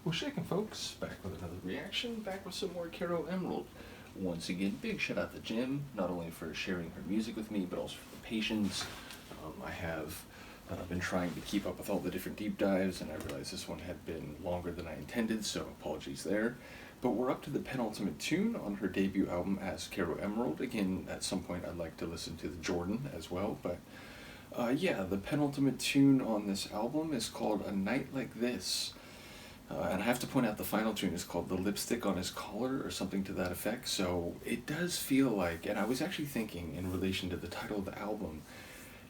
Well, shaking folks, back with another reaction, back with some more Caro Emerald. Once again, big shout out to Jim, not only for sharing her music with me, but also for the patience. I have been trying to keep up with all the different deep dives, and I realized this one had been longer than I intended, so apologies there. But we're up to the penultimate tune on her debut album as Caro Emerald. Again, at some point I'd like to listen to the Jordan as well, but yeah, the penultimate tune on this album is called A Night Like This. And I have to point out the final tune is called The Lipstick on His Collar, or something to that effect, so it does feel like, and I was actually thinking in relation to the title of the album,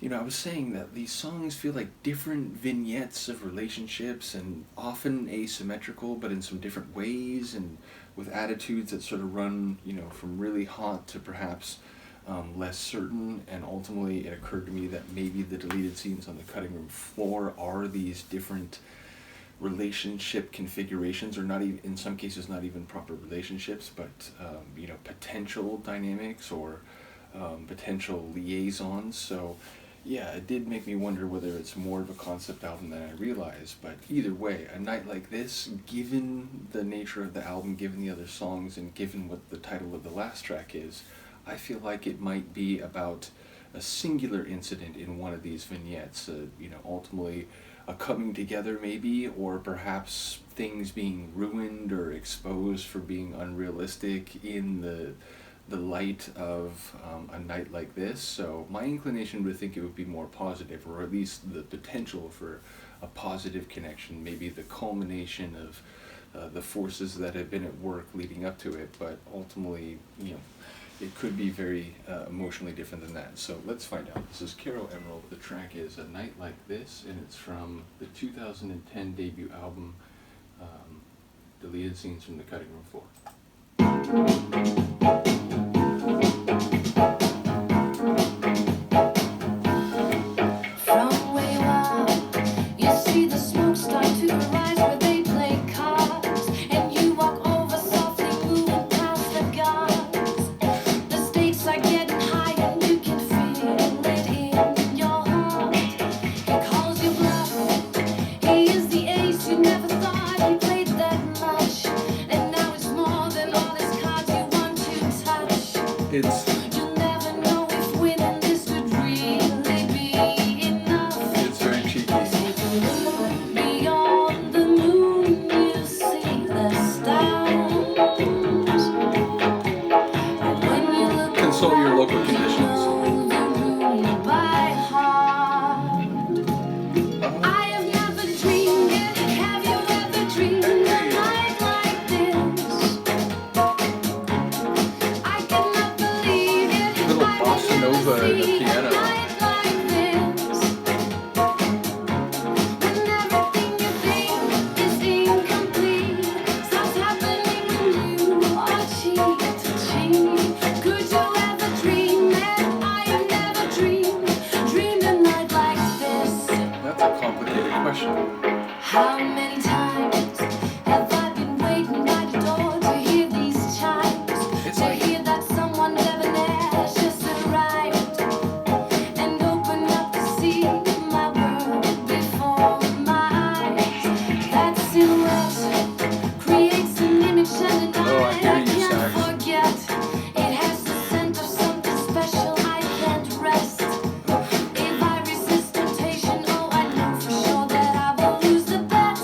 you know, I was saying that these songs feel like different vignettes of relationships, and often asymmetrical, but in some different ways, and with attitudes that sort of run, you know, from really hot to perhaps less certain. And ultimately it occurred to me that maybe the deleted scenes on the cutting room floor are these different relationship configurations, or not even, in some cases, not even proper relationships, but you know, potential dynamics or potential liaisons. So yeah, it did make me wonder whether it's more of a concept album than I realized. But either way, A Night Like This, given the nature of the album, given the other songs, and given what the title of the last track is, I feel like it might be about a singular incident in one of these vignettes, you know, ultimately a coming together maybe, or perhaps things being ruined or exposed for being unrealistic in the light of A Night Like This. So my inclination would think it would be more positive, or at least the potential for a positive connection, maybe the culmination of the forces that have been at work leading up to it, but ultimately, you know, it could be very emotionally different than that. So let's find out. This is Caro Emerald. The track is A Night Like This, and it's from the 2010 debut album, Deleted Scenes from the Cutting Room Floor. From where you are, you see the smoke start to rise where they play cards, and you walk over softly, moving past the guards. The stakes are getting higher, you can feel it in your heart. He calls you bluff, he is the ace you never thought he played that much, and now it's more than all his cards you want to touch. You'll never know if winning this would really be enough. It's very cheeky. Beyond the moon, you see the stars. And when you look Consult your local around, conditions. you know the room by heart. I have never dreamed it. Have you ever dreamed a night like this? I cannot believe it. Little I bossa will nova never in the see a piano. night like this. When everything you think is incomplete starts happening and you are cheek to cheek. Could you ever dream it? I have never dreamed a night like this. That's a complicated question. How many times have I been waiting by the door to hear these chimes? It's To like- hear that someone debonair just arrived and open up to see my world before my eyes. That silhouette creates an image and a Oh, I night hear I you, can't Sax. forget. It has the scent of something special, I can't rest. If I resist temptation, oh, I know for sure that I will lose the bet.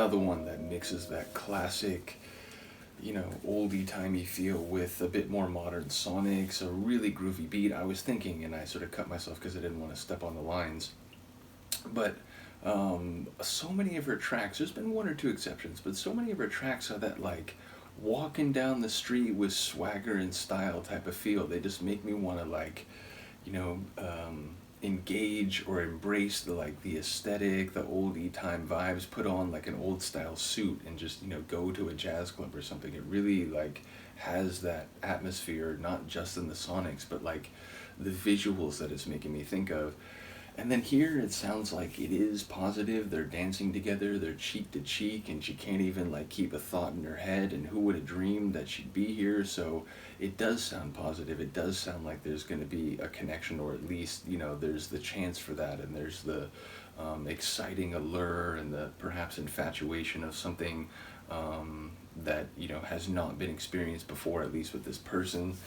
another one that mixes that classic, oldie-timey feel with a bit more modern sonics, a really groovy beat. I was thinking, and I sort of cut myself because I didn't want to step on the lines, but so many of her tracks, there's been one or two exceptions, but so many of her tracks are that, like, walking down the street with swagger and style type of feel. They just make me want to, like, you know, engage or embrace the aesthetic, the oldie time vibes, put on like an old style suit and just, go to a jazz club or something. It really like has that atmosphere, not just in the sonics, but like the visuals that it's making me think of. And then here it sounds like it is positive. They're dancing together, they're cheek to cheek, and she can't even like keep a thought in her head. And who would have dreamed that she'd be here? So it does sound positive. It does sound like there's going to be a connection, or at least there's the chance for that, and there's the exciting allure and the perhaps infatuation of something that has not been experienced before, at least with this person.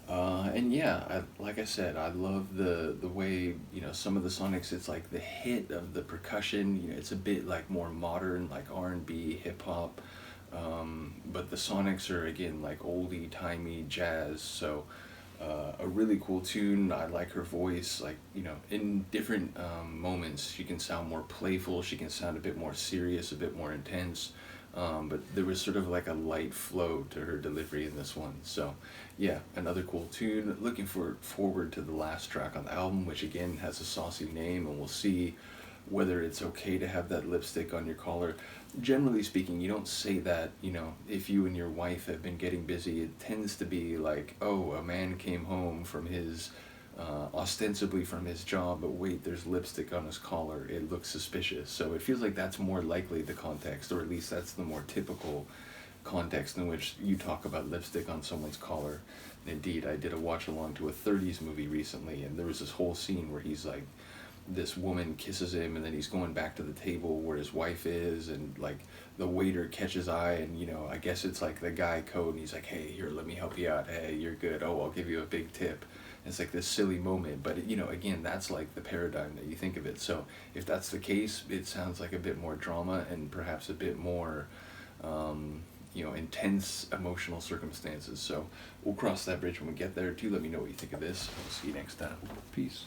And yeah, like I said, I love the way, some of the sonics, it's like the hit of the percussion, it's a bit like more modern, like R&B, hip hop, but the sonics are again like oldie timey jazz. So a really cool tune. I like her voice, like, in different moments she can sound more playful, she can sound a bit more serious, a bit more intense. But there was sort of like a light flow to her delivery in this one. So yeah, another cool tune. Looking forward to the last track on the album, which again has a saucy name, and we'll see whether it's okay to have that lipstick on your collar. Generally speaking, you don't say that, if you and your wife have been getting busy. It tends to be like, oh, a man came home from his ostensibly from his job, but wait, there's lipstick on his collar, it looks suspicious. So it feels like that's more likely the context, or at least that's the more typical context in which you talk about lipstick on someone's collar. And indeed, I did a watch along to a 30s movie recently, and there was this whole scene where he's like, this woman kisses him, and then he's going back to the table where his wife is, and like the waiter catches eye, and I guess it's like the guy code, and he's like, hey, here, let me help you out, hey, you're good, oh, I'll give you a big tip. It's like this silly moment, but again, that's like the paradigm that you think of it. So if that's the case, it sounds like a bit more drama and perhaps a bit more intense emotional circumstances. So we'll cross that bridge when we get there. Do let me know what you think of this. I'll see you next time. Peace.